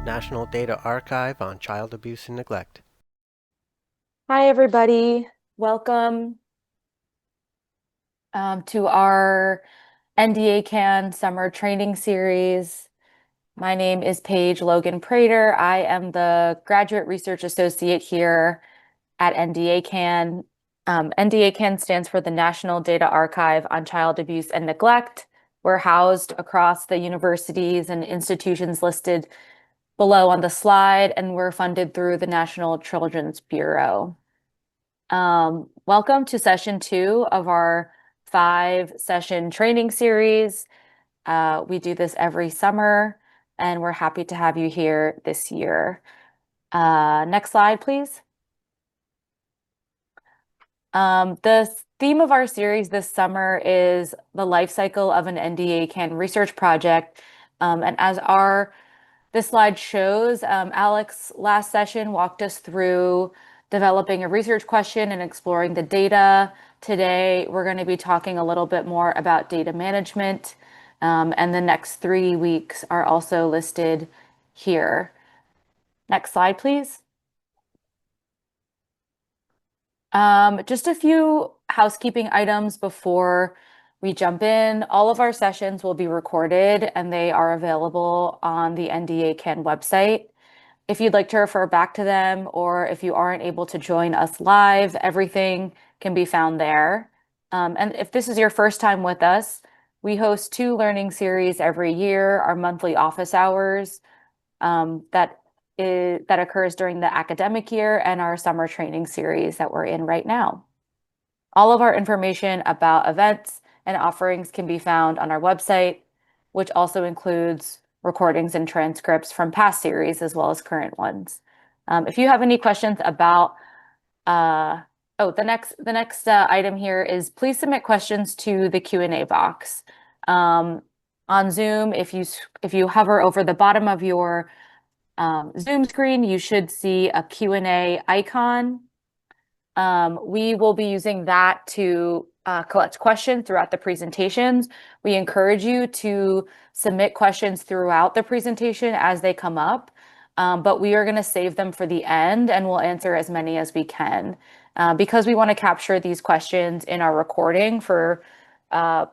National Data Archive on Child Abuse and Neglect. Hi, everybody. Welcome to our NDACAN summer training series. My name is Paige Logan Prater. I am the Graduate Research Associate here at NDACAN. NDACAN stands for the National Data Archive on Child Abuse and Neglect. We're housed across the universities and institutions listed below on the slide, and we're funded through the National Children's Bureau. Welcome to session 2 of our 5-session training series. We do this every summer, and we're happy to have you here this year. Next slide, please. The theme of our series this summer is the life cycle of an NDACAN research project. And as this slide shows, Alex last session walked us through developing a research question and exploring the data. Today, we're going to be talking a little bit more about data management, and the next 3 weeks are also listed here. Next slide, please. Just a few housekeeping items before we jump in. All of our sessions will be recorded and they are available on the NDACAN website. If you'd like to refer back to them, or if you aren't able to join us live, everything can be found there. And if this is your first time with us, we host 2 learning series every year, our monthly office hours that occurs during the academic year, and our summer training series that we're in right now. All of our information about events and offerings can be found on our website, which also includes recordings and transcripts from past series as well as current ones. If you have any questions about, the next item here is please submit questions to the Q&A box. On Zoom, if you hover over the bottom of your Zoom screen, you should see a Q&A icon. We will be using that to collect questions throughout the presentations. We encourage you to submit questions throughout the presentation as they come up, but we are going to save them for the end and we'll answer as many as we can. Because we want to capture these questions in our recording for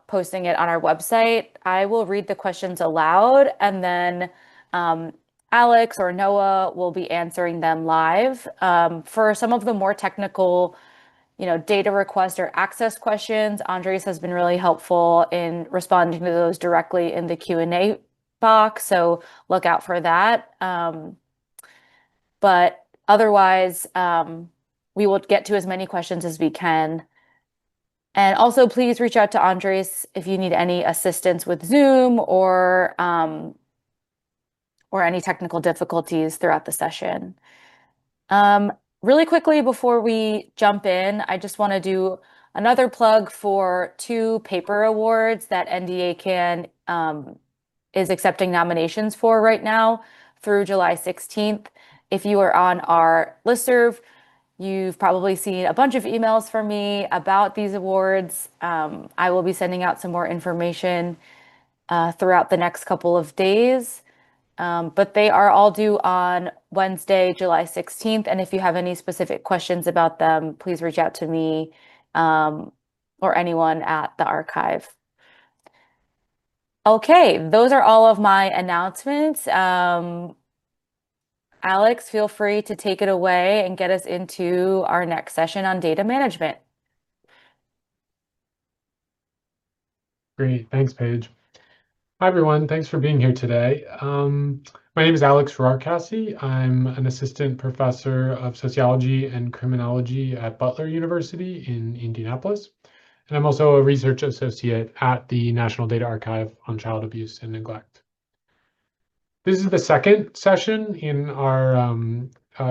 posting it on our website, I will read the questions aloud, and then Alex or Noah will be answering them live. For some of the more technical, data request or access questions, Andres has been really helpful in responding to those directly in the Q&A box, so look out for that. But otherwise, we will get to as many questions as we can. And also, please reach out to Andres if you need any assistance with Zoom or any technical difficulties throughout the session. Really quickly before we jump in, I just want to do another plug for 2 paper awards that NDACAN is accepting nominations for right now through July 16th. If you are on our listserv, you've probably seen a bunch of emails from me about these awards. I will be sending out some more information throughout the next couple of days. But they are all due on Wednesday, July 16th. And if you have any specific questions about them, please reach out to me or anyone at the archive. Okay, those are all of my announcements. Alex, feel free to take it away and get us into our next session on data management. Great, thanks, Paige. Hi, everyone. Thanks for being here today. My name is Alex Roehrkasse. I'm an assistant professor of sociology and criminology at Butler University in Indianapolis. And I'm also a research associate at the National Data Archive on Child Abuse and Neglect. This is the second session in our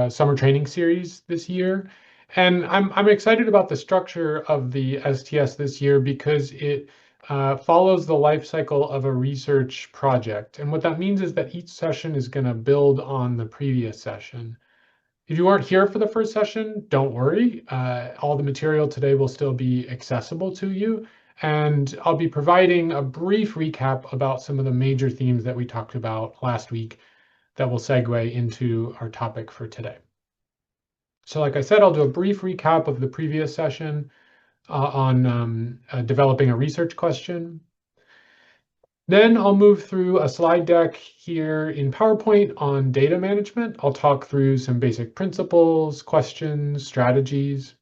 summer training series this year. And I'm excited about the structure of the STS this year because it follows the life cycle of a research project. And what that means is that each session is going to build on the previous session. If you weren't here for the first session, don't worry. All the material today will still be accessible to you. And I'll be providing a brief recap about some of the major themes that we talked about last week that will segue into our topic for today. So like I said, I'll do a brief recap of the previous session on developing a research question. Then I'll move through a slide deck here in PowerPoint on data management. I'll talk through some basic principles, questions, strategies.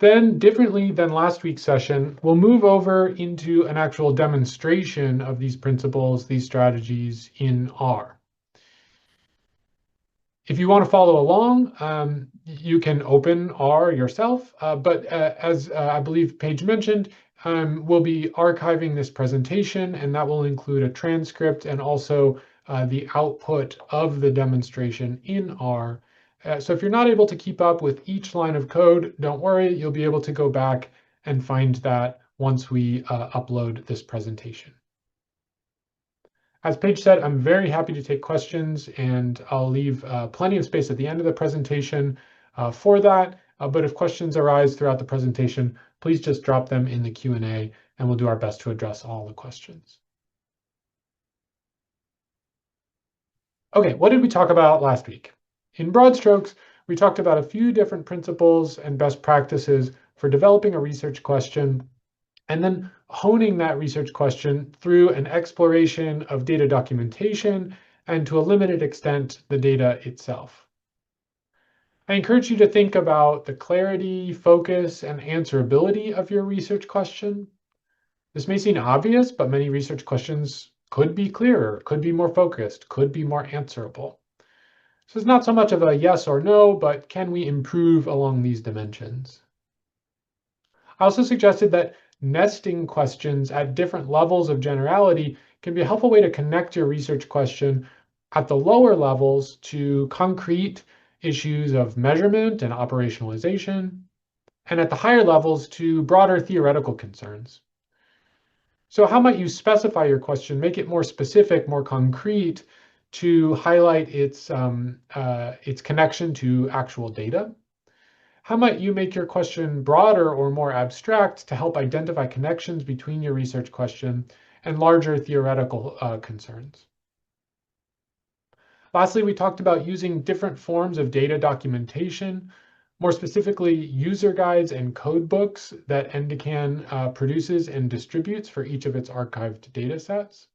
Then, differently than last week's session, we'll move over into an actual demonstration of these principles, these strategies in R. If you want to follow along, you can open R yourself, but as I believe Paige mentioned, we'll be archiving this presentation, and that will include a transcript and also the output of the demonstration in R. So if you're not able to keep up with each line of code, don't worry, you'll be able to go back and find that once we upload this presentation. As Paige said, I'm very happy to take questions, and I'll leave plenty of space at the end of the presentation for that. But if questions arise throughout the presentation, please just drop them in the Q&A, and we'll do our best to address all the questions. Okay, what did we talk about last week? In broad strokes, we talked about a few different principles and best practices for developing a research question, and then honing that research question through an exploration of data documentation and, to a limited extent, the data itself. I encourage you to think about the clarity, focus, and answerability of your research question. This may seem obvious, but many research questions could be clearer, could be more focused, could be more answerable. So it's not so much of a yes or no, but can we improve along these dimensions? I also suggested that nesting questions at different levels of generality can be a helpful way to connect your research question at the lower levels to concrete issues of measurement and operationalization, and at the higher levels to broader theoretical concerns. So how might you specify your question, make it more specific, more concrete, to highlight its connection to actual data? How might you make your question broader or more abstract to help identify connections between your research question and larger theoretical concerns? Lastly, we talked about using different forms of data documentation, more specifically user guides and code books that NDACAN produces and distributes for each of its archived data sets.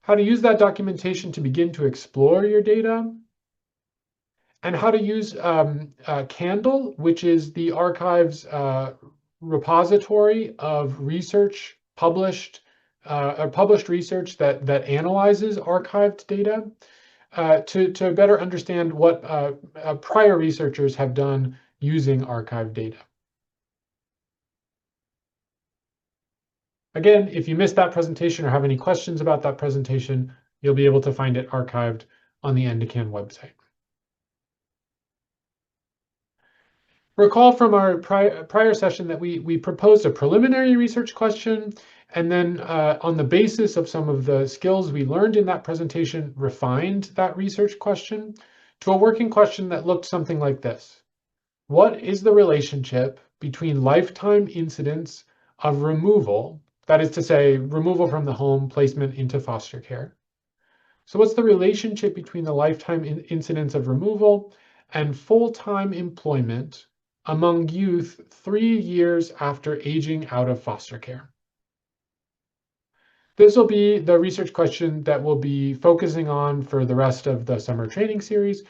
How to use that documentation to begin to explore your data, and how to use Candle, which is the archive's repository of research published research that analyzes archived data to better understand what prior researchers have done using archived data. Again, if you missed that presentation or have any questions about that presentation, you'll be able to find it archived on the NDACAN website. Recall from our prior session that we proposed a preliminary research question, and then on the basis of some of the skills we learned in that presentation, refined that research question to a working question that looked something like this. What is the relationship between lifetime incidence of removal, that is to say, removal from the home, placement into foster care? So what's the relationship between the lifetime incidence of removal and full-time employment among youth 3 years after aging out of foster care? This will be the research question that we'll be focusing on for the rest of the summer training series.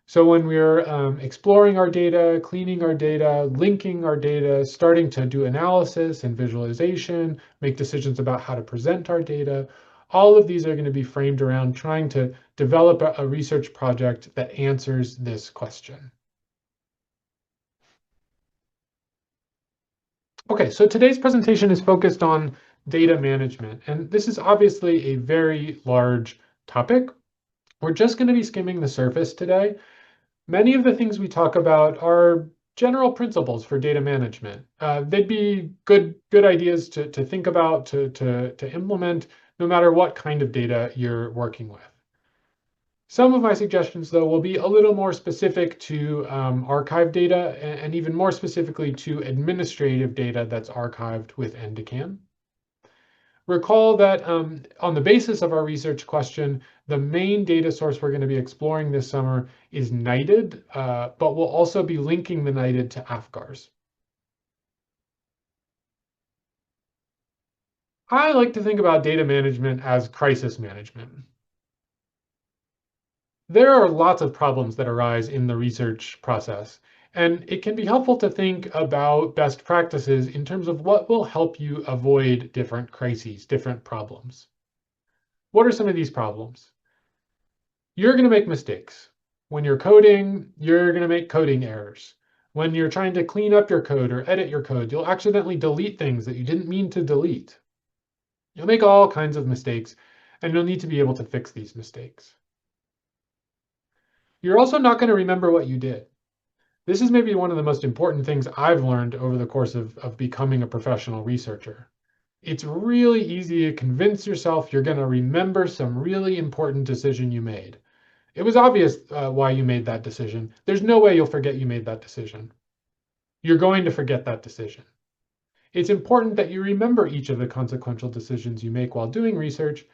So when we're exploring our data, cleaning our data, linking our data, starting to do analysis and visualization, make decisions about how to present our data, all of these are going to be framed around trying to develop a research project that answers this question. Okay, so today's presentation is focused on data management, and this is obviously a very large topic. We're just going to be skimming the surface today. Many of the things we talk about are general principles for data management. They'd be good ideas to think about, to implement, no matter what kind of data you're working with. Some of my suggestions, though, will be a little more specific to archive data, and even more specifically to administrative data that's archived with NDACAN. Recall that on the basis of our research question, the main data source we're going to be exploring this summer is NITED, but we'll also be linking the NITED to AFGARs. I like to think about data management as crisis management. There are lots of problems that arise in the research process, and it can be helpful to think about best practices in terms of what will help you avoid different crises, different problems. What are some of these problems? You're going to make mistakes. When you're coding, you're going to make coding errors. When you're trying to clean up your code or edit your code, you'll accidentally delete things that you didn't mean to delete. You'll make all kinds of mistakes, and you'll need to be able to fix these mistakes. You're also not going to remember what you did. This is maybe one of the most important things I've learned over the course of becoming a professional researcher. It's really easy to convince yourself you're going to remember some really important decision you made. It was obvious why you made that decision. There's no way you'll forget you made that decision. You're going to forget that decision. It's important that you remember each of the consequential decisions you make while doing research,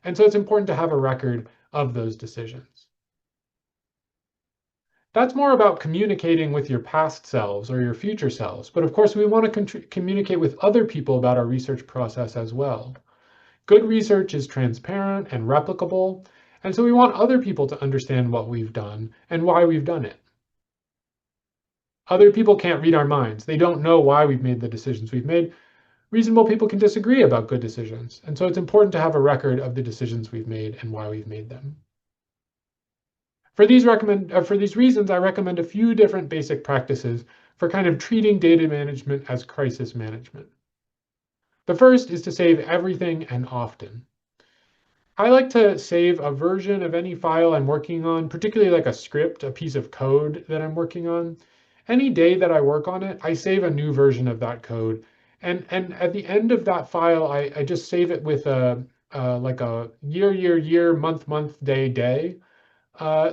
and so it's important to have a record of those decisions. That's more about communicating with your past selves or your future selves, but of course we want to communicate with other people about our research process as well. Good research is transparent and replicable, and so we want other people to understand what we've done and why we've done it. Other people can't read our minds. They don't know why we've made the decisions we've made. Reasonable people can disagree about good decisions, and so it's important to have a record of the decisions we've made and why we've made them. For these reasons, I recommend a few different basic practices for kind of treating data management as crisis management. The first is to save everything and often. I like to save a version of any file I'm working on, particularly like a script, a piece of code that I'm working on. Any day that I work on it, I save a new version of that code. And at the end of that file, I just save it with like a year, month, day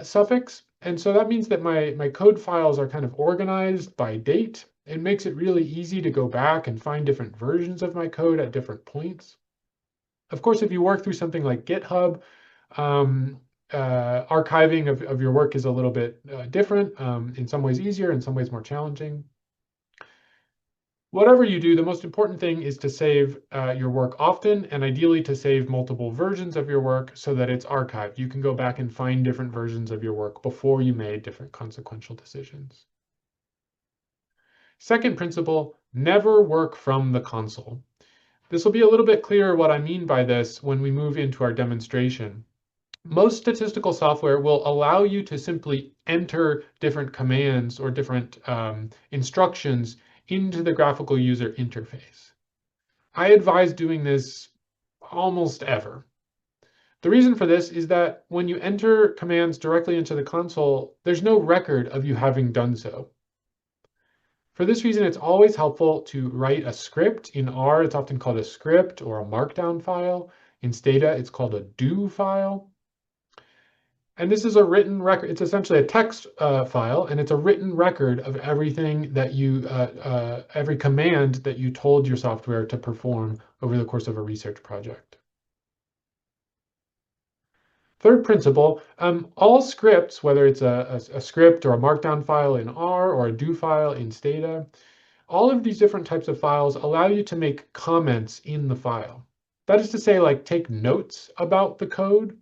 suffix. And so that means that my code files are kind of organized by date. It makes it really easy to go back and find different versions of my code at different points. Of course, if you work through something like GitHub, archiving of your work is a little bit different, in some ways easier, in some ways more challenging. Whatever you do, the most important thing is to save your work often, and ideally to save multiple versions of your work so that it's archived. You can go back and find different versions of your work before you made different consequential decisions. Second principle, never work from the console. This will be a little bit clearer what I mean by this when we move into our demonstration. Most statistical software will allow you to simply enter different commands or different instructions into the graphical user interface. I advise doing this almost ever. The reason for this is that when you enter commands directly into the console, there's no record of you having done so. For this reason, it's always helpful to write a script. In R, it's often called a script or a markdown file. In Stata, it's called a do file. And this is a written record. It's essentially a text file, and it's a written record of everything that you, every command that you told your software to perform over the course of a research project. Third principle, all scripts, whether it's a script or a markdown file in R or a do file in Stata, all of these different types of files allow you to make comments in the file. That is to say, like take notes about the code.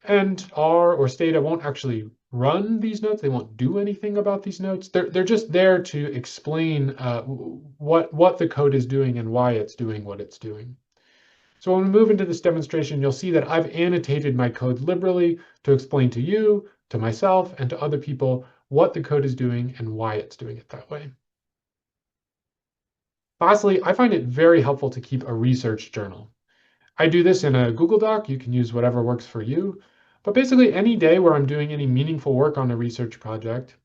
And R or Stata won't actually run these notes. They won't do anything about these notes. They're just there to explain what the code is doing and why it's doing what it's doing. So when we move into this demonstration, you'll see that I've annotated my code liberally to explain to you, to myself, and to other people what the code is doing and why it's doing it that way. Lastly, I find it very helpful to keep a research journal. I do this in a Google Doc. You can use whatever works for you. But basically, any day where I'm doing any meaningful work on a research project,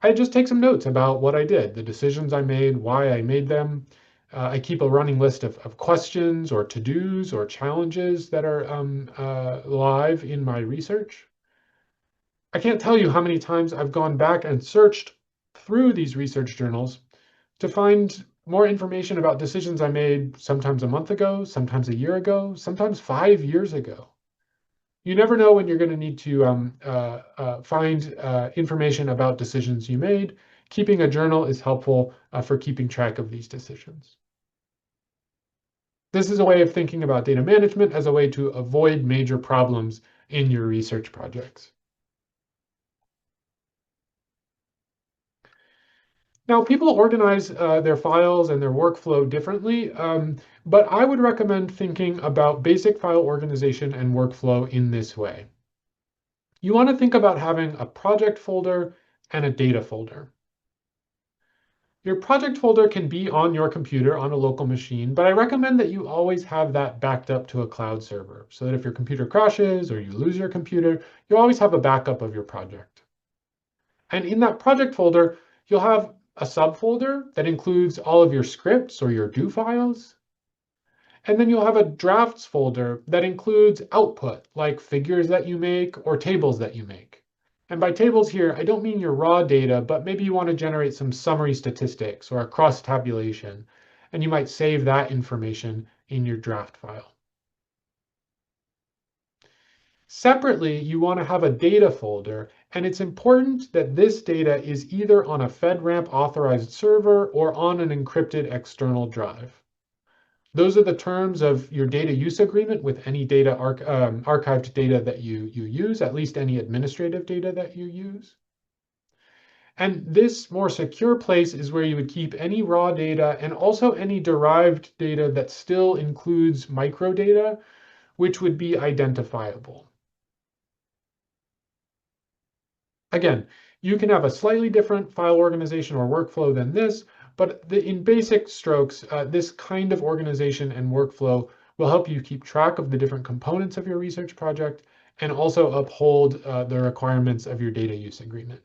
I just take some notes about what I did, the decisions I made, why I made them. I keep a running list of questions or to-dos or challenges that are live in my research. I can't tell you how many times I've gone back and searched through these research journals to find more information about decisions I made sometimes a month ago, sometimes a year ago, sometimes 5 years ago. You never know when you're going to need to find information about decisions you made. Keeping a journal is helpful for keeping track of these decisions. This is a way of thinking about data management as a way to avoid major problems in your research projects. Now, people organize their files and their workflow differently, but I would recommend thinking about basic file organization and workflow in this way. You want to think about having a project folder and a data folder. Your project folder can be on your computer on a local machine, but I recommend that you always have that backed up to a cloud server so that if your computer crashes or you lose your computer, you always have a backup of your project. And in that project folder, you'll have a subfolder that includes all of your scripts or your do files. And then you'll have a drafts folder that includes output, like figures that you make or tables that you make. And by tables here, I don't mean your raw data, but maybe you want to generate some summary statistics or a cross tabulation, and you might save that information in your draft file. Separately, you want to have a data folder, and it's important that this data is either on a FedRAMP authorized server or on an encrypted external drive. Those are the terms of your data use agreement with any data archived data that you use, at least any administrative data that you use. And this more secure place is where you would keep any raw data and also any derived data that still includes microdata, which would be identifiable. Again, you can have a slightly different file organization or workflow than this, but in basic strokes, this kind of organization and workflow will help you keep track of the different components of your research project and also uphold the requirements of your data use agreement.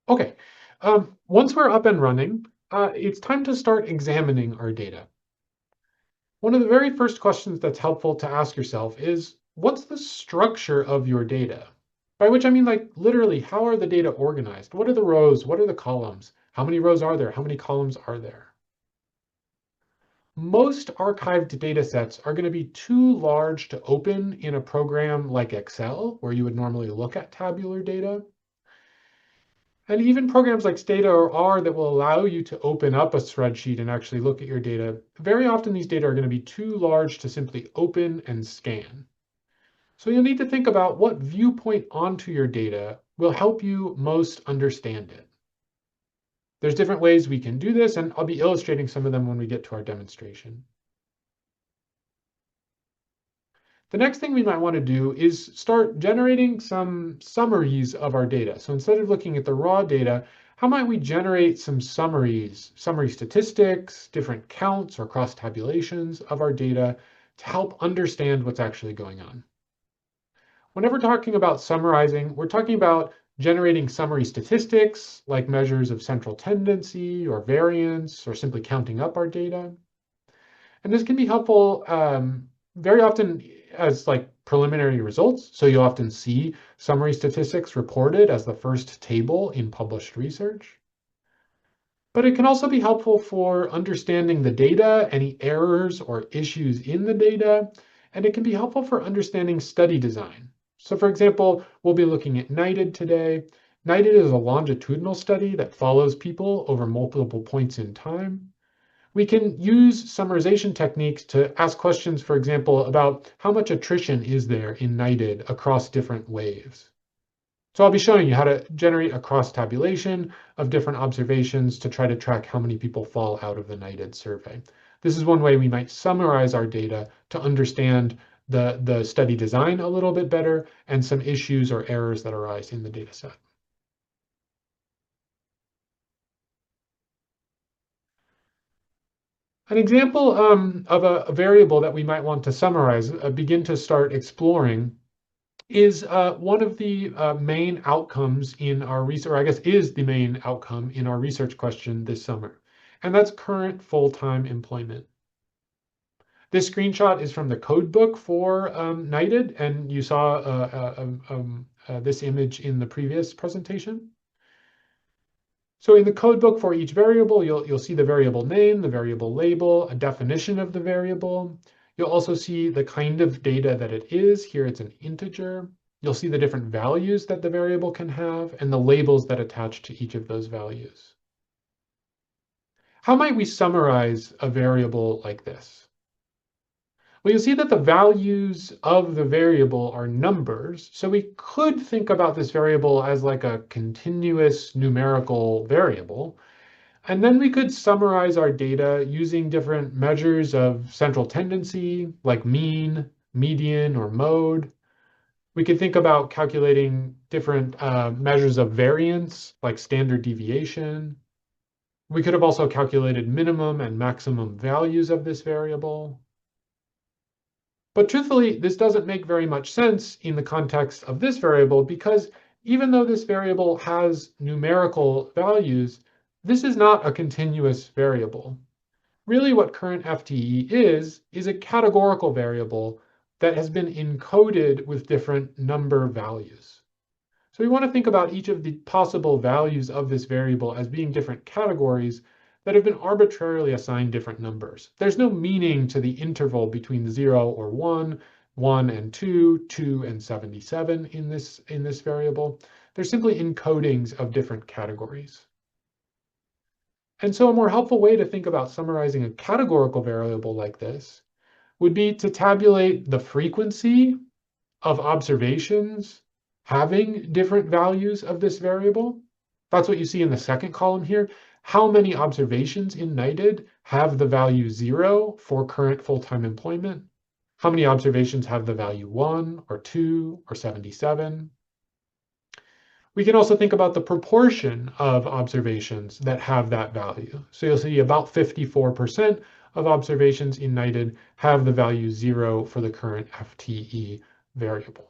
Okay, once we're up and running, it's time to start examining our data. One of the very first questions that's helpful to ask yourself is, what's the structure of your data? By which I mean, like, literally, how are the data organized? What are the rows? What are the columns? How many rows are there? How many columns are there? Most archived data sets are going to be too large to open in a program like Excel, where you would normally look at tabular data. And even programs like Stata or R that will allow you to open up a spreadsheet and actually look at your data, very often these data are going to be too large to simply open and scan. So you'll need to think about what viewpoint onto your data will help you most understand it. There's different ways we can do this, and I'll be illustrating some of them when we get to our demonstration. The next thing we might want to do is start generating some summaries of our data. So instead of looking at the raw data, how might we generate some summaries, summary statistics, different counts or cross tabulations of our data to help understand what's actually going on? Whenever talking about summarizing, we're talking about generating summary statistics like measures of central tendency or variance or simply counting up our data. And this can be helpful very often as like preliminary results. So you often see summary statistics reported as the first table in published research. But it can also be helpful for understanding the data, any errors or issues in the data, and it can be helpful for understanding study design. So for example, we'll be looking at NIDED today. NIDED is a longitudinal study that follows people over multiple points in time. We can use summarization techniques to ask questions, for example, about how much attrition is there in NIDED across different waves. So I'll be showing you how to generate a cross tabulation of different observations to try to track how many people fall out of the NIDED survey. This is one way we might summarize our data to understand the study design a little bit better and some issues or errors that arise in the data set. An example of a variable that we might want to summarize, begin to start exploring, is one of the main outcomes in our research, or I guess is the main outcome in our research question this summer, and that's current full-time employment. This screenshot is from the code book for NIDED, and you saw this image in the previous presentation. So in the codebook for each variable, you'll see the variable name, the variable label, a definition of the variable. You'll also see the kind of data that it is. Here it's an integer. You'll see the different values that the variable can have and the labels that attach to each of those values. How might we summarize a variable like this? Well, you'll see that the values of the variable are numbers. So we could think about this variable as like a continuous numerical variable. And then we could summarize our data using different measures of central tendency, like mean, median, or mode. We could think about calculating different measures of variance, like standard deviation. We could have also calculated minimum and maximum values of this variable. But truthfully, this doesn't make very much sense in the context of this variable because even though this variable has numerical values, this is not a continuous variable. Really what current FTE is a categorical variable that has been encoded with different number values. So we want to think about each of the possible values of this variable as being different categories that have been arbitrarily assigned different numbers. There's no meaning to the interval between 0 or 1, 1 and 2, 2 and 77 in this variable. They're simply encodings of different categories. And so a more helpful way to think about summarizing a categorical variable like this would be to tabulate the frequency of observations having different values of this variable. That's what you see in the second column here. How many observations in NIDED have the value 0 for current full-time employment? How many observations have the value 1 or 2 or 77? We can also think about the proportion of observations that have that value. So you'll see about 54% of observations in NIDED have the value 0 for the current FTE variable.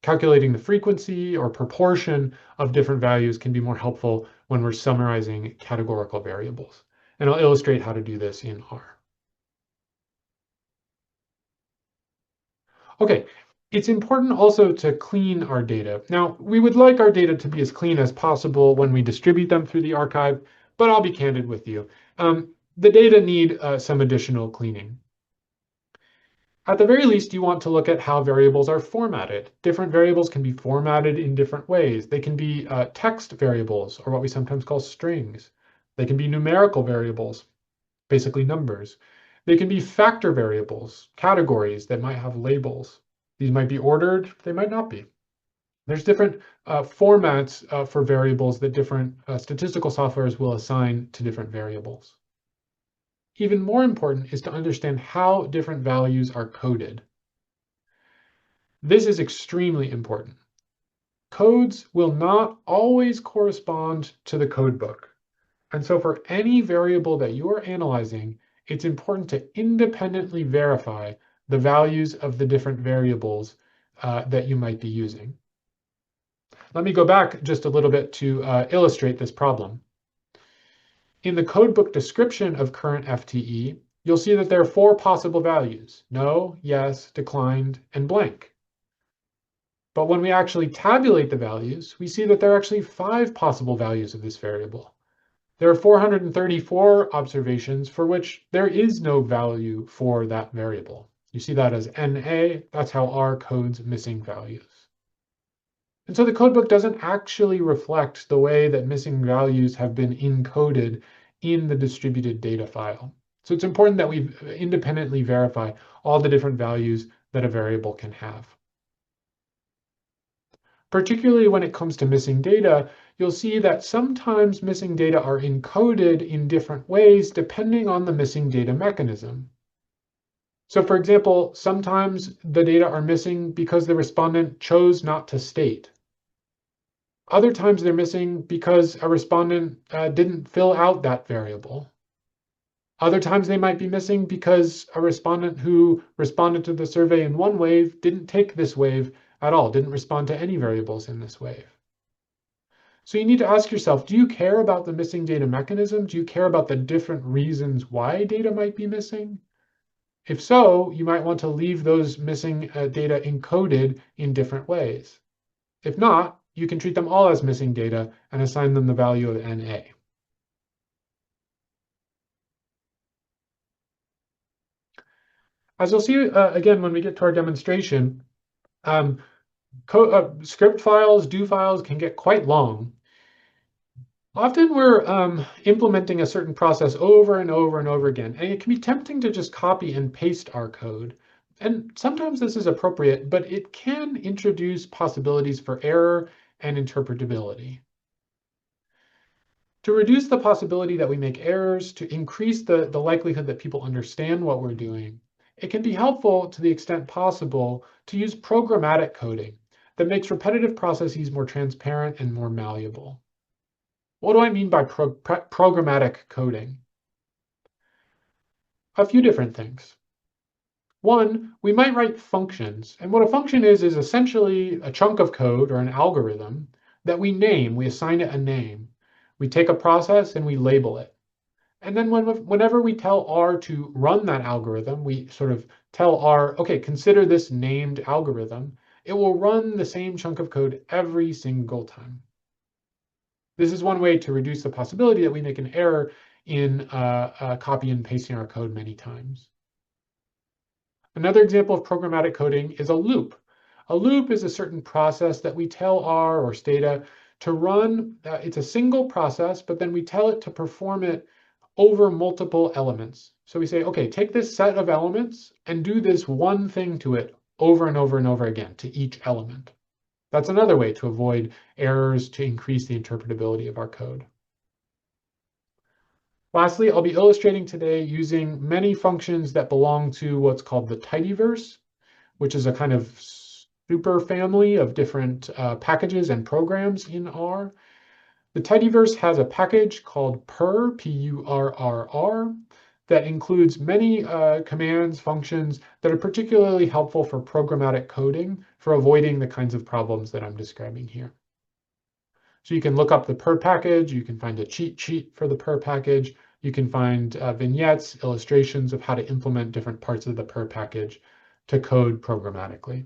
Calculating the frequency or proportion of different values can be more helpful when we're summarizing categorical variables. And I'll illustrate how to do this in R. Okay, it's important also to clean our data. Now, we would like our data to be as clean as possible when we distribute them through the archive, but I'll be candid with you. The data need some additional cleaning. At the very least, you want to look at how variables are formatted. Different variables can be formatted in different ways. They can be text variables, or what we sometimes call strings. They can be numerical variables, basically numbers. They can be factor variables, categories that might have labels. These might be ordered, they might not be. There's different formats for variables that different statistical softwares will assign to different variables. Even more important is to understand how different values are coded. This is extremely important. Codes will not always correspond to the codebook. And so for any variable that you are analyzing, it's important to independently verify the values of the different variables that you might be using. Let me go back just a little bit to illustrate this problem. In the codebook description of current FTE, you'll see that there are 4 possible values: no, yes, declined, and blank. But when we actually tabulate the values, we see that there are actually 5 possible values of this variable. There are 434 observations for which there is no value for that variable. You see that as NA, that's how R codes missing values. And so the codebook doesn't actually reflect the way that missing values have been encoded in the distributed data file. So it's important that we independently verify all the different values that a variable can have. Particularly when it comes to missing data, you'll see that sometimes missing data are encoded in different ways depending on the missing data mechanism. So for example, sometimes the data are missing because the respondent chose not to state. Other times they're missing because a respondent didn't fill out that variable. Other times they might be missing because a respondent who responded to the survey in one wave didn't take this wave at all, didn't respond to any variables in this wave. So you need to ask yourself, do you care about the missing data mechanism? Do you care about the different reasons why data might be missing? If so, you might want to leave those missing data encoded in different ways. If not, you can treat them all as missing data and assign them the value of NA. As you'll see again when we get to our demonstration, script files, do files can get quite long. Often we're implementing a certain process over and over and over again, and it can be tempting to just copy and paste our code. And sometimes this is appropriate, but it can introduce possibilities for error and interpretability. To reduce the possibility that we make errors, to increase the likelihood that people understand what we're doing, it can be helpful to the extent possible to use programmatic coding that makes repetitive processes more transparent and more malleable. What do I mean by programmatic coding? A few different things. One, we might write functions, and what a function is essentially a chunk of code or an algorithm that we name, we assign it a name. We take a process and we label it. And then whenever we tell R to run that algorithm, we sort of tell R, okay, consider this named algorithm. It will run the same chunk of code every single time. This is one way to reduce the possibility that we make an error in copy and pasting our code many times. Another example of programmatic coding is a loop. A loop is a certain process that we tell R or Stata to run. It's a single process, but then we tell it to perform it over multiple elements. So we say, okay, take this set of elements and do this one thing to it over and over and over again to each element. That's another way to avoid errors to increase the interpretability of our code. Lastly, I'll be illustrating today using many functions that belong to what's called the tidyverse, which is a kind of super family of different packages and programs in R. The tidyverse has a package called purr, P-U-R-R-R, that includes many commands, functions that are particularly helpful for programmatic coding for avoiding the kinds of problems that I'm describing here. So you can look up the purr package, you can find a cheat sheet for the purr package, you can find vignettes, illustrations of how to implement different parts of the purr package to code programmatically.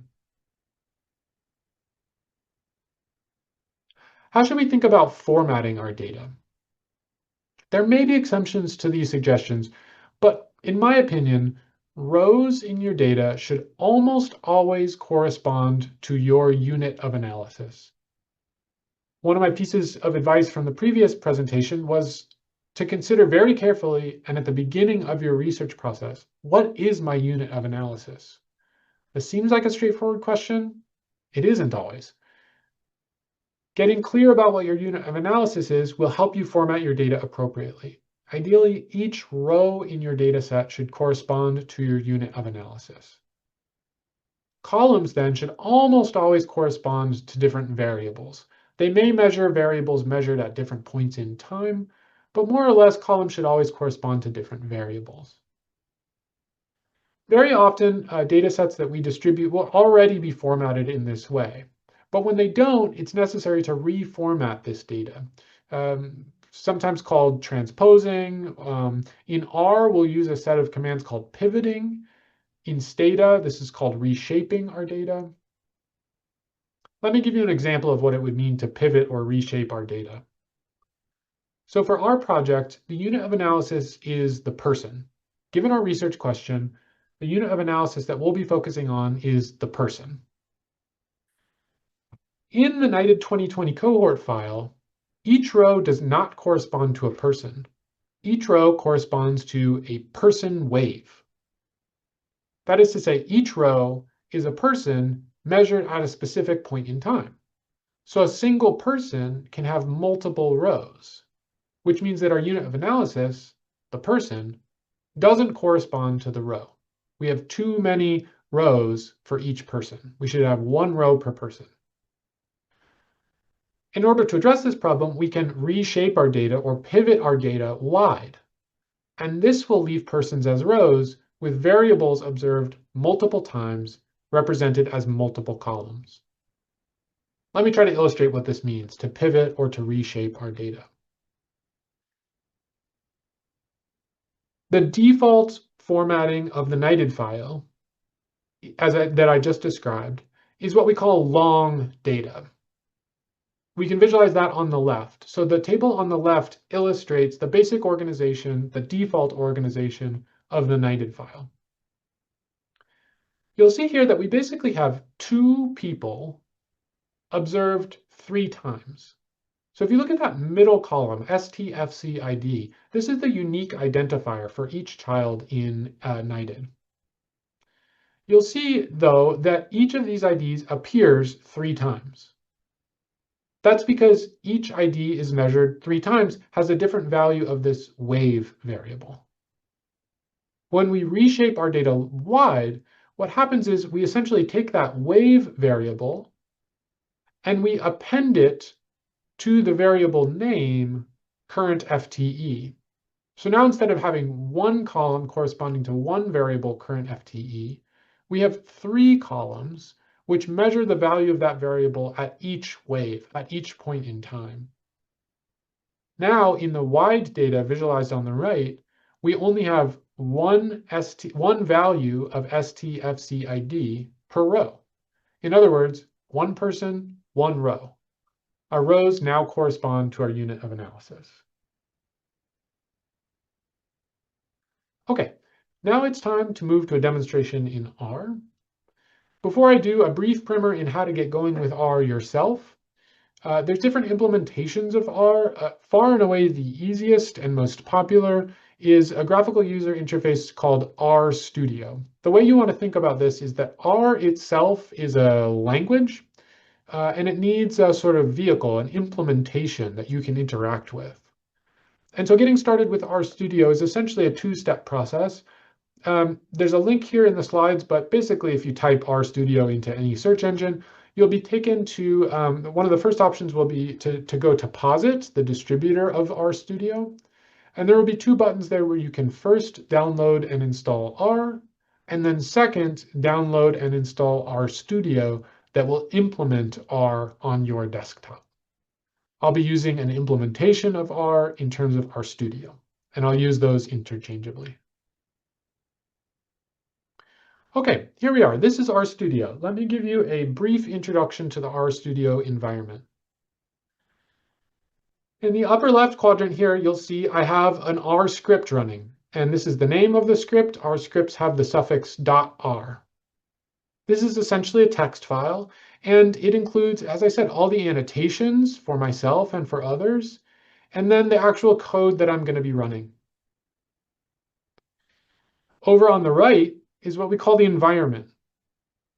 How should we think about formatting our data? There may be exceptions to these suggestions, but in my opinion, rows in your data should almost always correspond to your unit of analysis. One of my pieces of advice from the previous presentation was to consider very carefully and at the beginning of your research process, what is my unit of analysis? This seems like a straightforward question. It isn't always. Getting clear about what your unit of analysis is will help you format your data appropriately. Ideally, each row in your data set should correspond to your unit of analysis. Columns then should almost always correspond to different variables. They may measure variables measured at different points in time, but more or less columns should always correspond to different variables. Very often, data sets that we distribute will already be formatted in this way. But when they don't, it's necessary to reformat this data, sometimes called transposing. In R, we'll use a set of commands called pivoting. In Stata, this is called reshaping our data. Let me give you an example of what it would mean to pivot or reshape our data. So for our project, the unit of analysis is the person. Given our research question, the unit of analysis that we'll be focusing on is the person. In the Knighted 2020 cohort file, each row does not correspond to a person. Each row corresponds to a person wave. That is to say, each row is a person measured at a specific point in time. So a single person can have multiple rows, which means that our unit of analysis, the person, doesn't correspond to the row. We have too many rows for each person. We should have one row per person. In order to address this problem, we can reshape our data or pivot our data wide. And this will leave persons as rows with variables observed multiple times represented as multiple columns. Let me try to illustrate what this means to pivot or to reshape our data. The default formatting of the Knighted file, that I just described, is what we call long data. we can visualize that on the left. So the table on the left illustrates the basic organization, the default organization of the NIDED file. You'll see here that we basically have 2 people observed 3 times. So if you look at that middle column, STFCID, this is the unique identifier for each child in NIDED. You'll see, though, that each of these IDs appears 3 times. That's because each ID is measured 3 times, has a different value of this wave variable. When we reshape our data wide, what happens is we essentially take that wave variable and we append it to the variable name current FTE. So now instead of having 1 column corresponding to 1 variable current FTE, we have 3 columns which measure the value of that variable at each wave, at each point in time. Now in the wide data visualized on the right, we only have one value of STFCID per row. In other words, 1 person, 1 row. Our rows now correspond to our unit of analysis. Okay, now it's time to move to a demonstration in R. Before I do, a brief primer in how to get going with R yourself. There's different implementations of R. Far and away the easiest and most popular is a graphical user interface called R Studio. The way you want to think about this is that R itself is a language, and it needs a sort of vehicle, an implementation that you can interact with. And so getting started with R Studio is essentially a 2-step process. There's a link here in the slides, but basically if you type R Studio into any search engine, you'll be taken to, one of the first options will be to go to POSIT, the distributor of R Studio. And there will be 2 buttons there where you can first download and install R, and then second, download and install R Studio that will implement R on your desktop. I'll be using an implementation of R in terms of R Studio, and I'll use those interchangeably. Okay, here we are. This is R Studio. Let me give you a brief introduction to the R Studio environment. In the upper left quadrant here, you'll see I have an R script running, and this is the name of the script. R scripts have the suffix .r. This is essentially a text file, and it includes, as I said, all the annotations for myself and for others, and then the actual code that I'm going to be running. Over on the right is what we call the environment.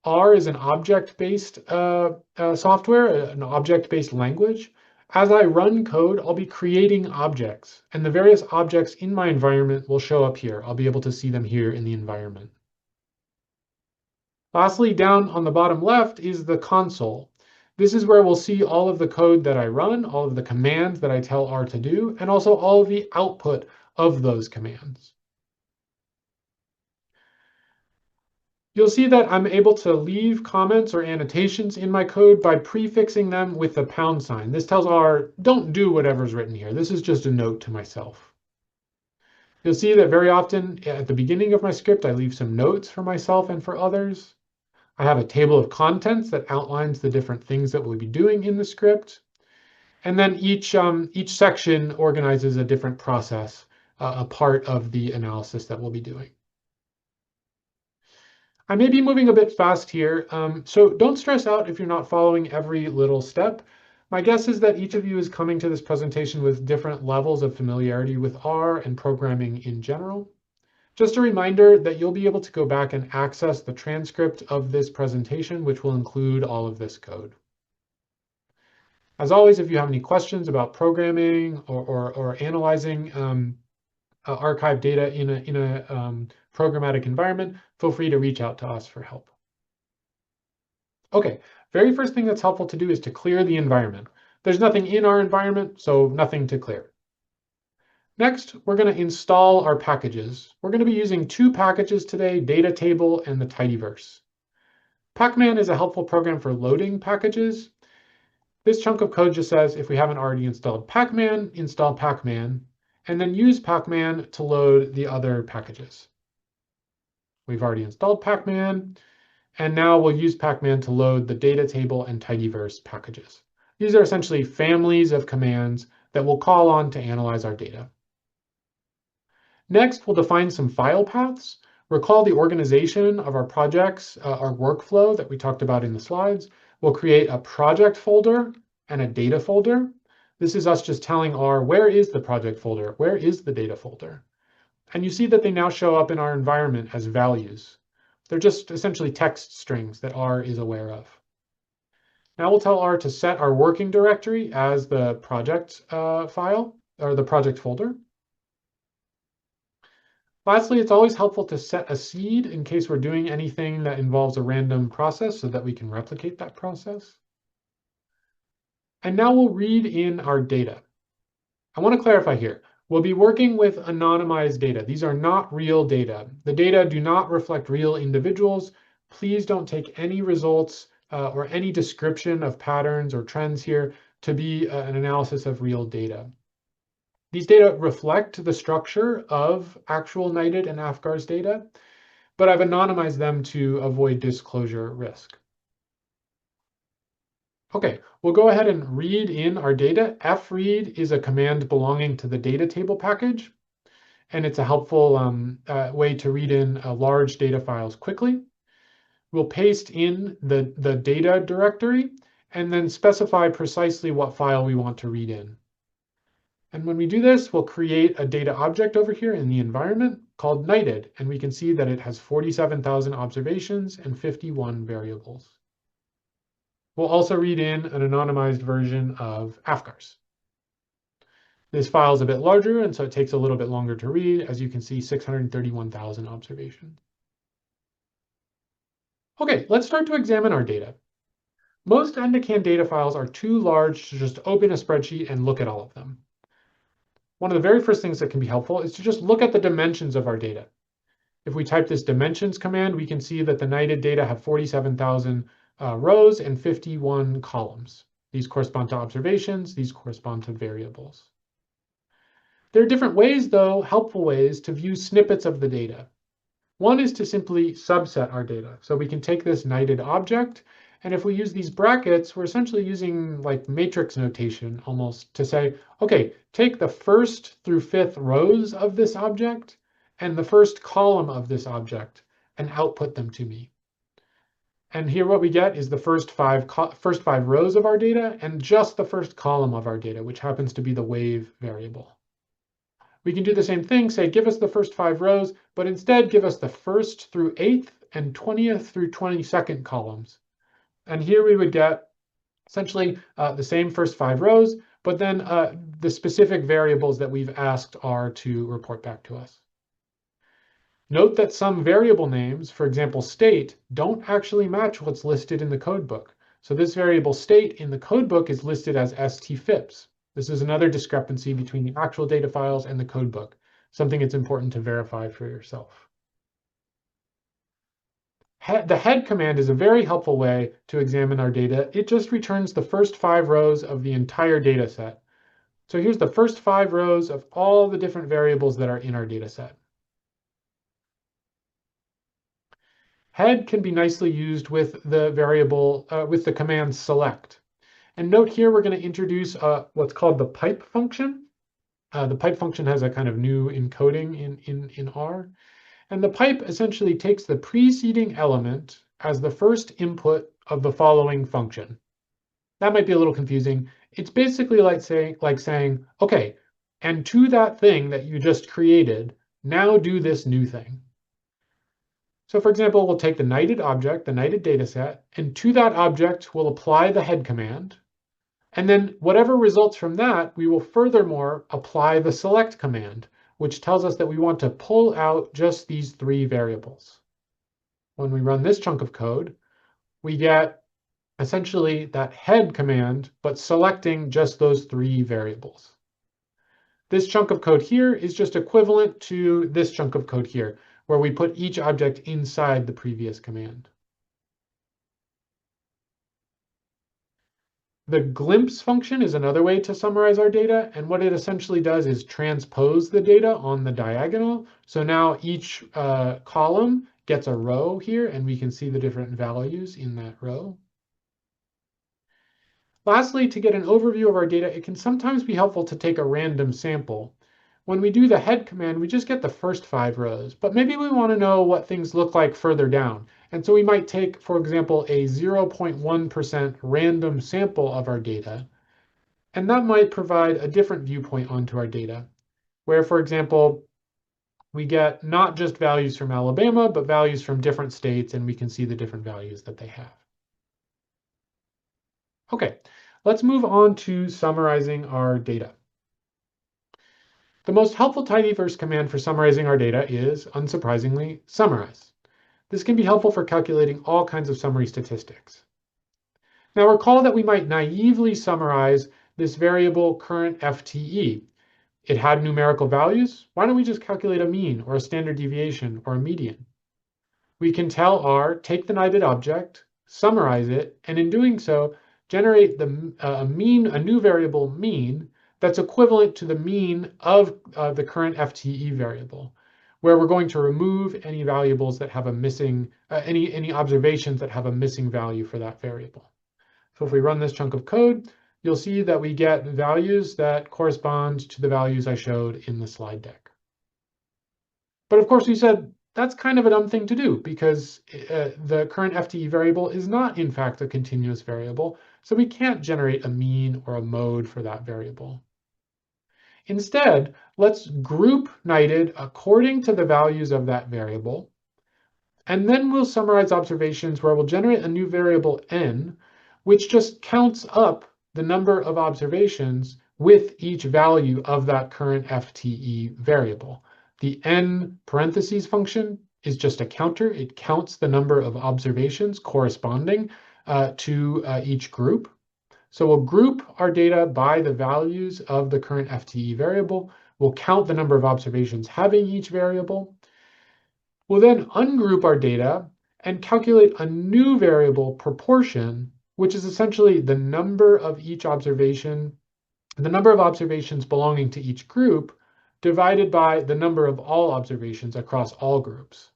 R is an object-based software, an object-based language. As I run code, I'll be creating objects, and the various objects in my environment will show up here. I'll be able to see them here in the environment. Lastly, down on the bottom left is the console. This is where we'll see all of the code that I run, all of the commands that I tell R to do, and also all of the output of those commands. You'll see that I'm able to leave comments or annotations in my code by prefixing them with the #. This tells R, don't do whatever's written here. This is just a note to myself. You'll see that very often at the beginning of my script, I leave some notes for myself and for others. I have a table of contents that outlines the different things that we'll be doing in the script. And then each section organizes a different process, a part of the analysis that we'll be doing. I may be moving a bit fast here, so don't stress out if you're not following every little step. My guess is that each of you is coming to this presentation with different levels of familiarity with R and programming in general. Just a reminder that you'll be able to go back and access the transcript of this presentation, which will include all of this code. As always, if you have any questions about programming or analyzing archive data in a programmatic environment, feel free to reach out to us for help. Okay, very first thing that's helpful to do is to clear the environment. There's nothing in our environment, so nothing to clear. Next, we're going to install our packages. We're going to be using 2 packages today, Data Table and the Tidyverse. Pacman is a helpful program for loading packages. This chunk of code just says if we haven't already installed Pacman, install Pacman, and then use Pacman to load the other packages. We've already installed Pacman, and now we'll use Pacman to load the Data Table and Tidyverse packages. These are essentially families of commands that we'll call on to analyze our data. Next, we'll define some file paths. Recall the organization of our projects, our workflow that we talked about in the slides. We'll create a project folder and a data folder. This is us just telling R, where is the project folder? Where is the data folder? And you see that they now show up in our environment as values. They're just essentially text strings that R is aware of. Now we'll tell R to set our working directory as the project file or the project folder. Lastly, it's always helpful to set a seed in case we're doing anything that involves a random process so that we can replicate that process. And now we'll read in our data. I want to clarify here. We'll be working with anonymized data. These are not real data. The data do not reflect real individuals. Please don't take any results or any description of patterns or trends here to be an analysis of real data. These data reflect the structure of actual NIDed and AFGAR's data, but I've anonymized them to avoid disclosure risk. Okay, we'll go ahead and read in our data. fread is a command belonging to the data table package, and it's a helpful way to read in large data files quickly. We'll paste in the data directory and then specify precisely what file we want to read in. And when we do this, we'll create a data object over here in the environment called NIDed, and we can see that it has 47,000 observations and 51 variables. We'll also read in an anonymized version of AFGARS. This file is a bit larger, and so it takes a little bit longer to read. As you can see, 631,000 observations. Okay, let's start to examine our data. Most NDACAN data files are too large to just open a spreadsheet and look at all of them. One of the very first things that can be helpful is to just look at the dimensions of our data. If we type this dimensions command, we can see that the NIDed data have 47,000 rows and 51 columns. These correspond to observations. These correspond to variables. There are different ways, though, helpful ways to view snippets of the data. One is to simply subset our data. So we can take this NIDed object, and if we use these brackets, we're essentially using like matrix notation almost to say, okay, take the first through fifth rows of this object and the first column of this object and output them to me. And here what we get is the first five rows of our data and just the first column of our data, which happens to be the wave variable. We can do the same thing, say, give us the first 5 rows, but instead give us the 1st through 8th and 20th through 22nd columns. And here we would get essentially the same first 5 rows, but then the specific variables that we've asked R to report back to us. Note that some variable names, for example, state, don't actually match what's listed in the codebook. So this variable state in the codebook is listed as stfips. This is another discrepancy between the actual data files and the codebook, something it's important to verify for yourself. The head command is a very helpful way to examine our data. It just returns the first 5 rows of the entire data set. So here's the first 5 rows of all the different variables that are in our data set. Head can be nicely used with the variable, with the command select. And note here, we're going to introduce what's called the pipe function. The pipe function has a kind of new encoding in R. And the pipe essentially takes the preceding element as the first input of the following function. That might be a little confusing. It's basically like saying, okay, and to that thing that you just created, now do this new thing. So for example, we'll take the NIDed object, the NIDed dataset, and to that object, we'll apply the head command. And then whatever results from that, we will furthermore apply the select command, which tells us that we want to pull out just these 3 variables. When we run this chunk of code, we get essentially that head command, but selecting just those 3 variables. This chunk of code here is just equivalent to this chunk of code here, where we put each object inside the previous command. The glimpse function is another way to summarize our data, and what it essentially does is transpose the data on the diagonal. So now each column gets a row here, and we can see the different values in that row. Lastly, to get an overview of our data, it can sometimes be helpful to take a random sample. When we do the head command, we just get the first 5 rows, but maybe we want to know what things look like further down. And so we might take, for example, a 0.1% random sample of our data, and that might provide a different viewpoint onto our data, where, for example, we get not just values from Alabama, but values from different states, and we can see the different values that they have. Okay, let's move on to summarizing our data. The most helpful tidyverse command for summarizing our data is, unsurprisingly, summarize. This can be helpful for calculating all kinds of summary statistics. Now recall that we might naively summarize this variable current FTE. It had numerical values. Why don't we just calculate a mean or a standard deviation or a median? We can tell R, take the knighted object, summarize it, and in doing so, generate a new variable mean that's equivalent to the mean of the current FTE variable, where we're going to remove any variables that have a missing, any observations that have a missing value for that variable. So if we run this chunk of code, you'll see that we get values that correspond to the values I showed in the slide deck. But of course, we said that's kind of a dumb thing to do because the current FTE variable is not, in fact, a continuous variable, so we can't generate a mean or a mode for that variable. Instead, let's group knighted according to the values of that variable, and then we'll summarize observations where we'll generate a new variable n, which just counts up the number of observations with each value of that current FTE variable. The n parentheses function is just a counter. It counts the number of observations corresponding to each group. So we'll group our data by the values of the current FTE variable. We'll count the number of observations having each variable. We'll then ungroup our data and calculate a new variable proportion, which is essentially the number of each observation, the number of observations belonging to each group divided by the number of all observations across all groups.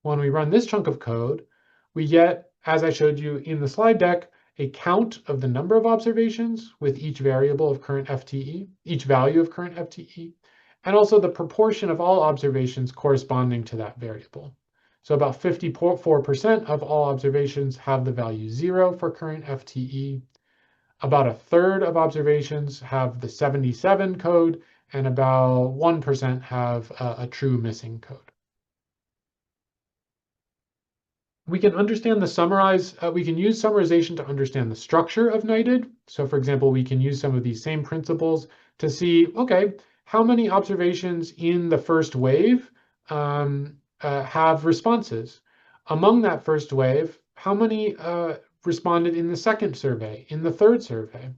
When we run this chunk of code, we get, as I showed you in the slide deck, a count of the number of observations with each variable of current FTE, each value of current FTE, and also the proportion of all observations corresponding to that variable. So about 54% of all observations have the value 0 for current FTE. About a third of observations have the 77 code, and about 1% have a true missing code. We can understand we can use summarization to understand the structure of knighted. So for example, we can use some of these same principles to see, okay, how many observations in the first wave have responses? Among that first wave, how many responded in the second survey, in the third survey?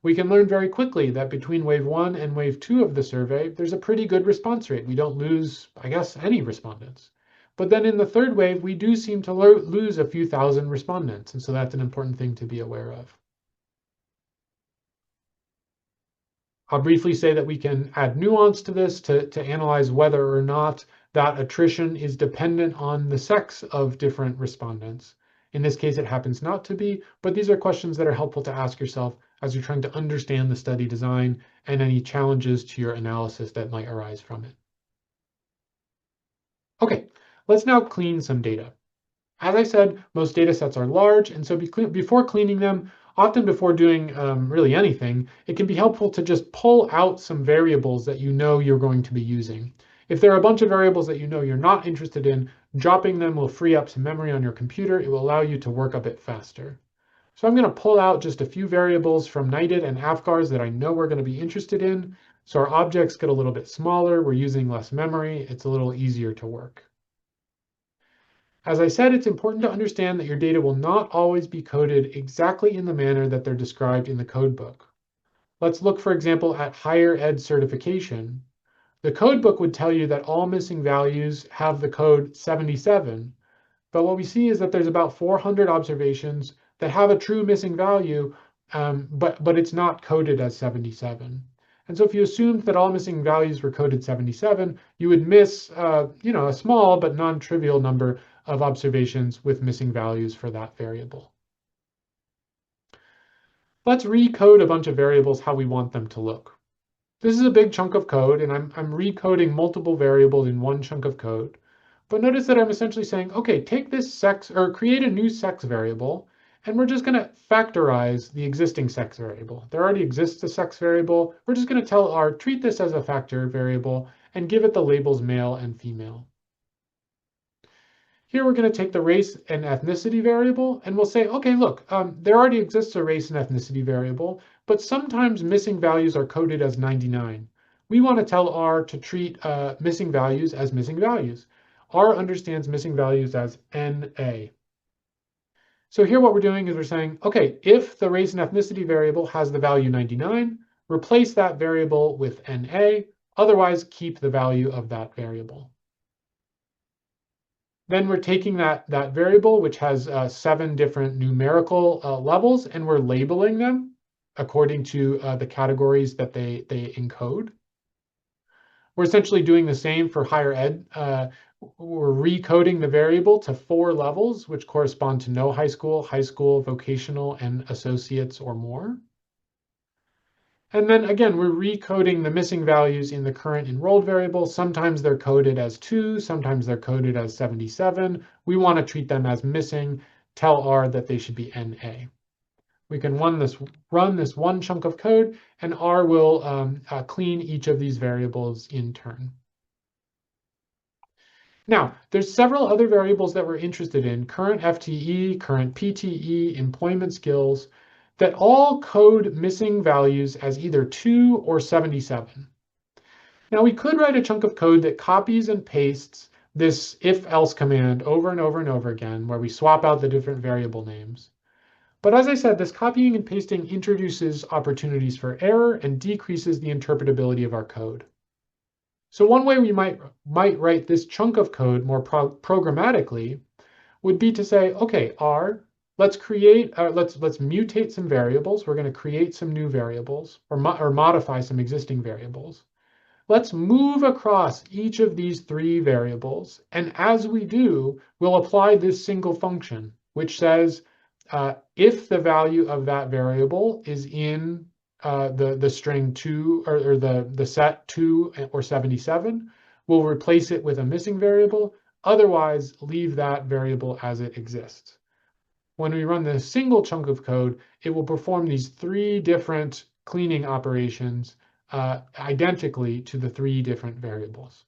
We can learn very quickly that between wave 1 and wave 2 of the survey, there's a pretty good response rate. We don't lose, I guess, any respondents. But then in the third wave, we do seem to lose a few thousand respondents. And so that's an important thing to be aware of. I'll briefly say that we can add nuance to this to analyze whether or not that attrition is dependent on the sex of different respondents. In this case, it happens not to be, but these are questions that are helpful to ask yourself as you're trying to understand the study design and any challenges to your analysis that might arise from it. Okay, let's now clean some data. As I said, most data sets are large, and so before cleaning them, often before doing really anything, it can be helpful to just pull out some variables that you know you're going to be using. If there are a bunch of variables that you know you're not interested in, dropping them will free up some memory on your computer. It will allow you to work a bit faster. So I'm going to pull out just a few variables from knighted and AFCARs that I know we're going to be interested in. So our objects get a little bit smaller. We're using less memory. It's a little easier to work. As I said, it's important to understand that your data will not always be coded exactly in the manner that they're described in the codebook. Let's look, for example, at higher ed certification. The codebook would tell you that all missing values have the code 77, but what we see is that there's about 400 observations that have a true missing value, but it's not coded as 77. And so if you assumed that all missing values were coded 77, you would miss a small but non-trivial number of observations with missing values for that variable. Let's recode a bunch of variables how we want them to look. This is a big chunk of code, and I'm recoding multiple variables in one chunk of code. But notice that I'm essentially saying, okay, take this sex, or create a new sex variable, and we're just going to factorize the existing sex variable. There already exists a sex variable. We're just going to tell R, treat this as a factor variable, and give it the labels male and female. Here we're going to take the race and ethnicity variable, and we'll say, okay, look, there already exists a race and ethnicity variable, but sometimes missing values are coded as 99. We want to tell R to treat missing values as missing values. R understands missing values as NA. So here what we're doing is we're saying, okay, if the race and ethnicity variable has the value 99, replace that variable with NA, otherwise keep the value of that variable. Then we're taking that variable, which has 7 different numerical levels, and we're labeling them according to the categories that they encode. We're essentially doing the same for higher ed. We're recoding the variable to 4 levels, which correspond to no high school, vocational, and associates or more. And then again, we're recoding the missing values in the current enrolled variable. Sometimes they're coded as 2, sometimes they're coded as 77. We want to treat them as missing, tell R that they should be NA. We can run this one chunk of code, and R will clean each of these variables in turn. Now, there's several other variables that we're interested in: current FTE, current PTE, employment skills, that all code missing values as either 2 or 77. Now, we could write a chunk of code that copies and pastes this if-else command over and over and over again, where we swap out the different variable names. But as I said, this copying and pasting introduces opportunities for error and decreases the interpretability of our code. So one way we might write this chunk of code more programmatically would be to say, okay, R, let's mutate some variables. We're going to create some new variables or modify some existing variables. Let's move across each of these 3 variables. And as we do, we'll apply this single function, which says if the value of that variable is in the string 2 or the set 2 or 77, we'll replace it with a missing variable. Otherwise, leave that variable as it exists. When we run the single chunk of code, it will perform these 3 different cleaning operations identically to the 3 different variables.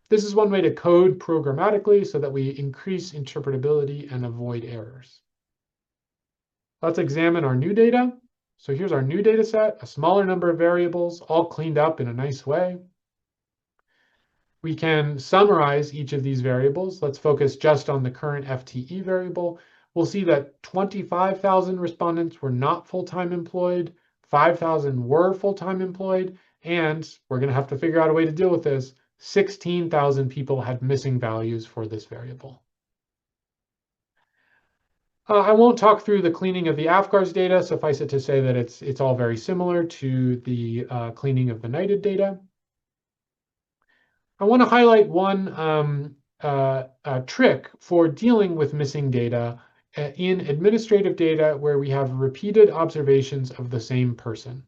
This is one way to code programmatically so that we increase interpretability and avoid errors. Let's examine our new data. So here's our new data set, a smaller number of variables, all cleaned up in a nice way. We can summarize each of these variables. Let's focus just on the current FTE variable. We'll see that 25,000 respondents were not full-time employed, 5,000 were full-time employed, and we're going to have to figure out a way to deal with this. 16,000 people had missing values for this variable. I won't talk through the cleaning of the AFGARS data. Suffice it to say that it's all very similar to the cleaning of the NIDED data. I want to highlight one trick for dealing with missing data in administrative data where we have repeated observations of the same person.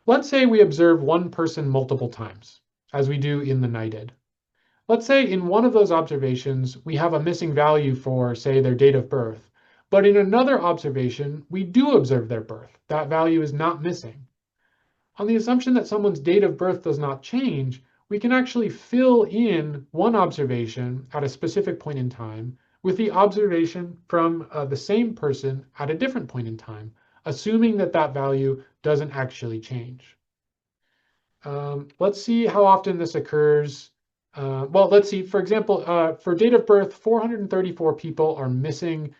Let's say we observe one person multiple times, as we do in the NIDED. Let's say in one of those observations, we have a missing value for, say, their date of birth. But in another observation, we do observe their birth. That value is not missing. On the assumption that someone's date of birth does not change, we can actually fill in one observation at a specific point in time with the observation from the same person at a different point in time, assuming that that value doesn't actually change. Let's see how often this occurs. Well, let's see, for example, for date of birth, 434 people are missing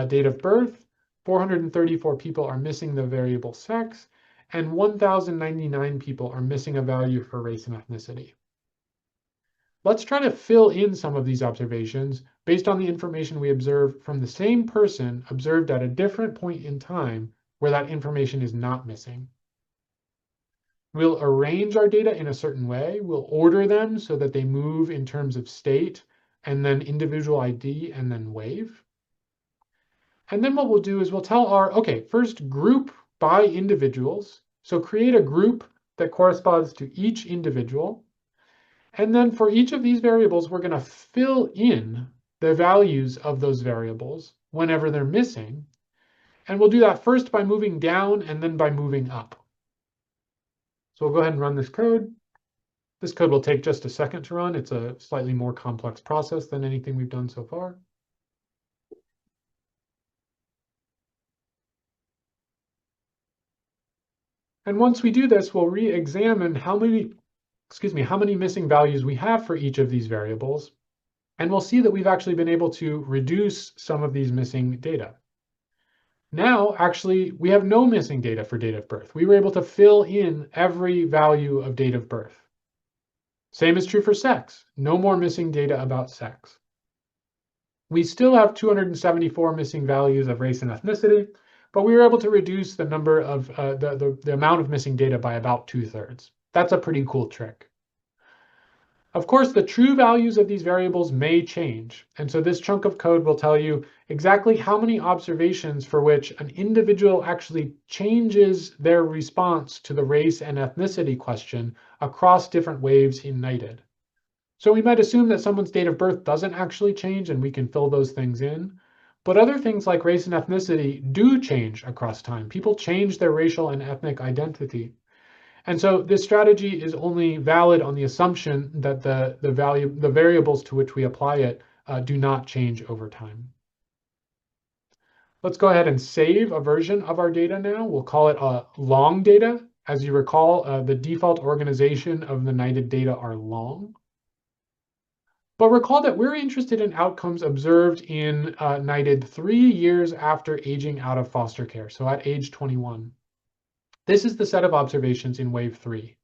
date of birth, 434 people are missing the variable sex, and 1,099 people are missing a value for race and ethnicity. Let's try to fill in some of these observations based on the information we observe from the same person observed at a different point in time where that information is not missing. We'll arrange our data in a certain way. We'll order them so that they move in terms of state and then individual ID and then wave. And then what we'll do is we'll tell R, okay, first group by individuals. So create a group that corresponds to each individual. And then for each of these variables, we're going to fill in the values of those variables whenever they're missing. And we'll do that first by moving down and then by moving up. So we'll go ahead and run this code. This code will take just a second to run. It's a slightly more complex process than anything we've done so far. And once we do this, we'll re-examine how many missing values we have for each of these variables. And we'll see that we've actually been able to reduce some of these missing data. Now, actually, we have no missing data for date of birth. We were able to fill in every value of date of birth. Same is true for sex. No more missing data about sex. We still have 274 missing values of race and ethnicity, but we were able to reduce the number of the amount of missing data by about 2/3. That's a pretty cool trick. Of course, the true values of these variables may change, and so this chunk of code will tell you exactly how many observations for which an individual actually changes their response to the race and ethnicity question across different waves in NIDed. So we might assume that someone's date of birth doesn't actually change and we can fill those things in. But other things like race and ethnicity do change across time. People change their racial and ethnic identity. And so this strategy is only valid on the assumption that the variables to which we apply it do not change over time. Let's go ahead and save a version of our data now. We'll call it long data. As you recall, the default organization of the NIDed data are long. But recall that we're interested in outcomes observed in NIDed 3 years after aging out of foster care, so at age 21. This is the set of observations in wave 3.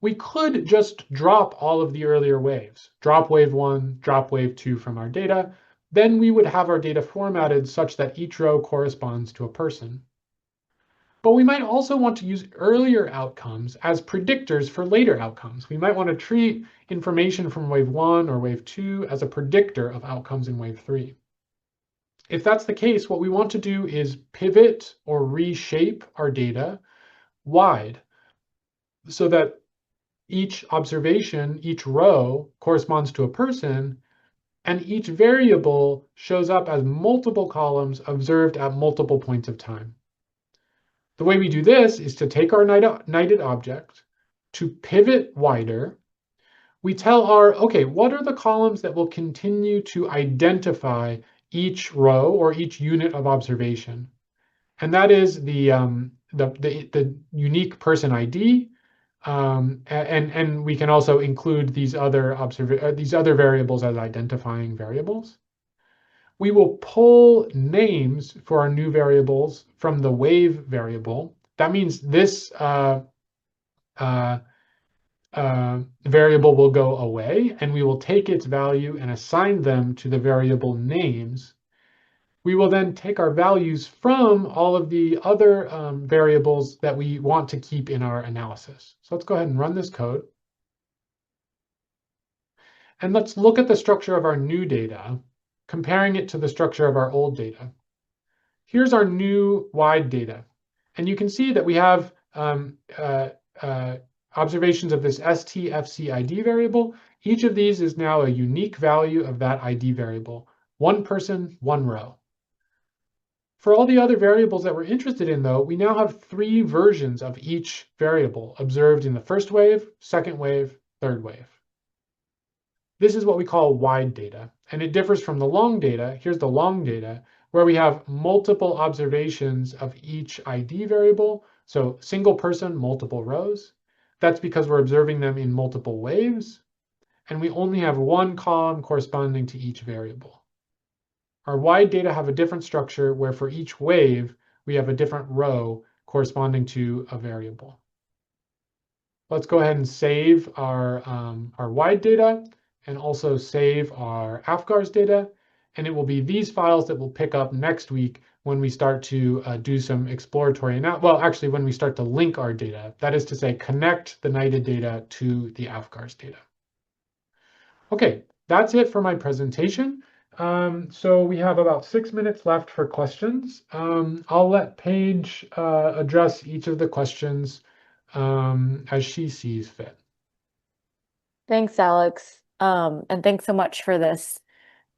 We could just drop all of the earlier waves, drop wave 1, drop wave 2 from our data. Then we would have our data formatted such that each row corresponds to a person. But we might also want to use earlier outcomes as predictors for later outcomes. We might want to treat information from wave 1 or wave 2 as a predictor of outcomes in wave 3. If that's the case, what we want to do is pivot or reshape our data wide so that each observation, each row corresponds to a person, and each variable shows up as multiple columns observed at multiple points of time. The way we do this is to take our NIDed object, to pivot wider. We tell R, okay, what are the columns that will continue to identify each row or each unit of observation? And that is the unique person ID, and we can also include these other variables as identifying variables. We will pull names for our new variables from the wave variable. That means this variable will go away, and we will take its value and assign them to the variable names. We will then take our values from all of the other variables that we want to keep in our analysis. So let's go ahead and run this code. And let's look at the structure of our new data, comparing it to the structure of our old data. Here's our new wide data. And you can see that we have observations of this STFCID variable. Each of these is now a unique value of that ID variable. One person, one row. For all the other variables that we're interested in, though, we now have 3 versions of each variable observed in the first wave, second wave, third wave. This is what we call wide data, and it differs from the long data. Here's the long data, where we have multiple observations of each ID variable. So single person, multiple rows. That's because we're observing them in multiple waves, and we only have one column corresponding to each variable. Our wide data have a different structure where for each wave, we have a different row corresponding to a variable. Let's go ahead and save our wide data and also save our AFGARS data. And it will be these files that we'll pick up next week when we start to do some exploratory, when we start to link our data. That is to say, connect the NIDed data to the AFGARS data. Okay, that's it for my presentation. So we have about 6 minutes left for questions. I'll let Paige address each of the questions as she sees fit. Thanks, Alex. And thanks so much for this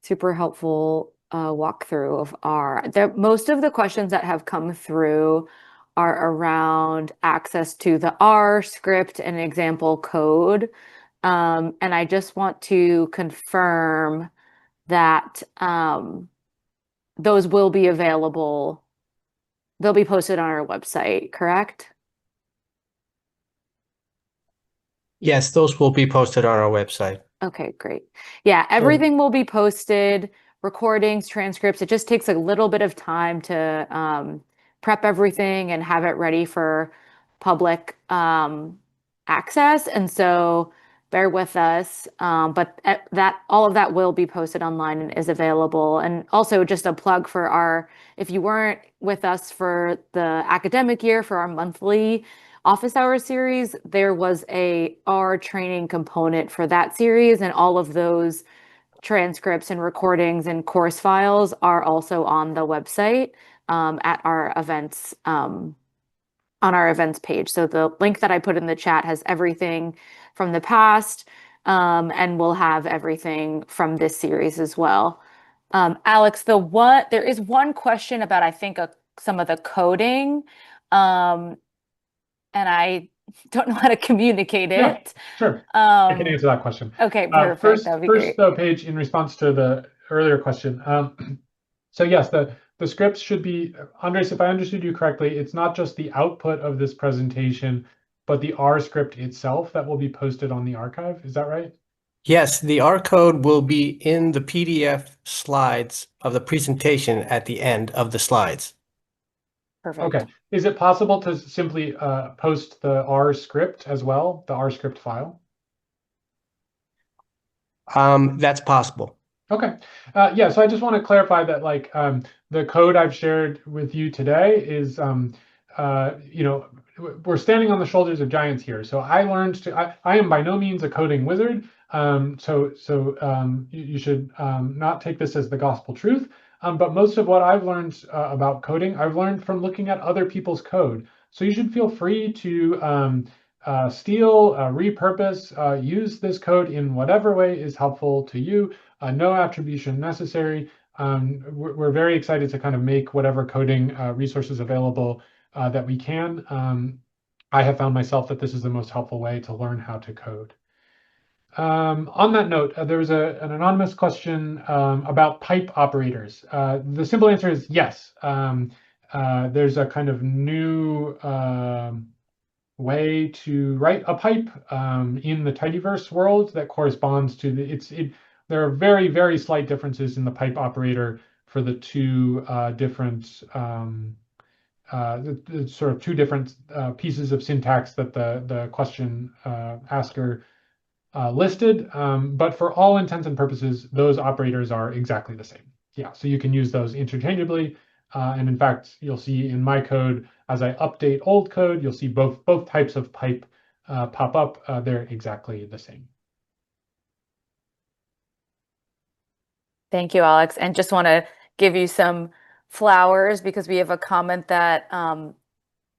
super helpful walkthrough of R. Most of the questions that have come through are around access to the R script and example code. And I just want to confirm that those will be available. They'll be posted on our website, correct? Yes, those will be posted on our website. Okay, great. Yeah, everything will be posted, recordings, transcripts. It just takes a little bit of time to prep everything and have it ready for public access. And so bear with us. But that all of that will be posted online and is available. And also just a plug for if you weren't with us for the academic year for our monthly office hours series, there was a R training component for that series, and all of those transcripts and recordings and course files are also on the website at our events on our events page. So the link that I put in the chat has everything from the past, and we'll have everything from this series as well. Alex, there is one question about, I think, some of the coding. And I don't know how to communicate Yeah, it. sure. I can answer that question. Okay, perfect. First, That'd be first great. though, Paige, in response to the earlier question, so yes, the scripts should be, Andres, if I understood you correctly, it's not just the output of this presentation, but the R script itself that will be posted on the archive. Is that right? Yes, the R code will be in the PDF slides of the presentation at the end of the slides. Perfect. Okay. Is it possible to simply post the R script as well, the R script file? That's possible. Okay. Yeah, so I just want to clarify that the code I've shared with you today is, we're standing on the shoulders of giants here. So I am by no means a coding wizard. You should not take this as the gospel truth. But most of what I've learned about coding, I've learned from looking at other people's code. So you should feel free to steal, repurpose, use this code in whatever way is helpful to you. No attribution necessary. We're very excited to kind of make whatever coding resources available that we can. I have found myself that this is the most helpful way to learn how to code. On that note, there was an anonymous question about pipe operators. The simple answer is yes. There's a kind of new way to write a pipe in the tidyverse world that corresponds to there are very, very slight differences in the pipe operator for the two different the sort of two different pieces of syntax that the question asker listed. But for all intents and purposes, those operators are exactly the same. Yeah, so you can use those interchangeably. And in fact, you'll see in my code, as I update old code, you'll see both types of pipe pop up. They're exactly the same. Thank you, Alex. And just want to give you some flowers because we have a comment that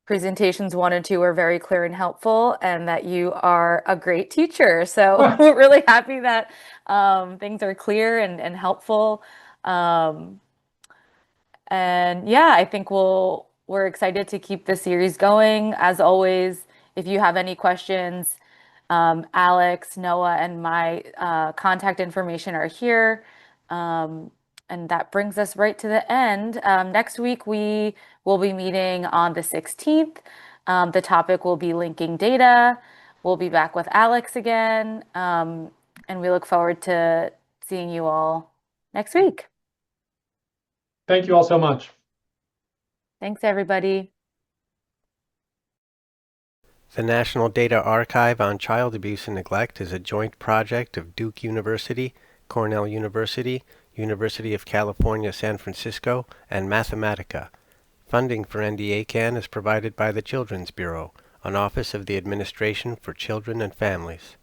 presentations 1 and 2 are very clear and helpful, and that you are a great teacher. So we're really happy that things are clear and helpful. And yeah, I think we're excited to keep the series going. As always, if you have any questions, Alex, Noah, and my contact information are here. And that brings us right to the end. Next week, we will be meeting on the 16th. The topic will be linking data. We'll be back with Alex again. And we look forward to seeing you all next week. Thank you all so much. Thanks, everybody. The National Data Archive on Child Abuse and Neglect is a joint project of Duke University, Cornell University, University of California, San Francisco, and Mathematica. Funding for NDACAN is provided by the Children's Bureau, an office of the Administration for Children and Families.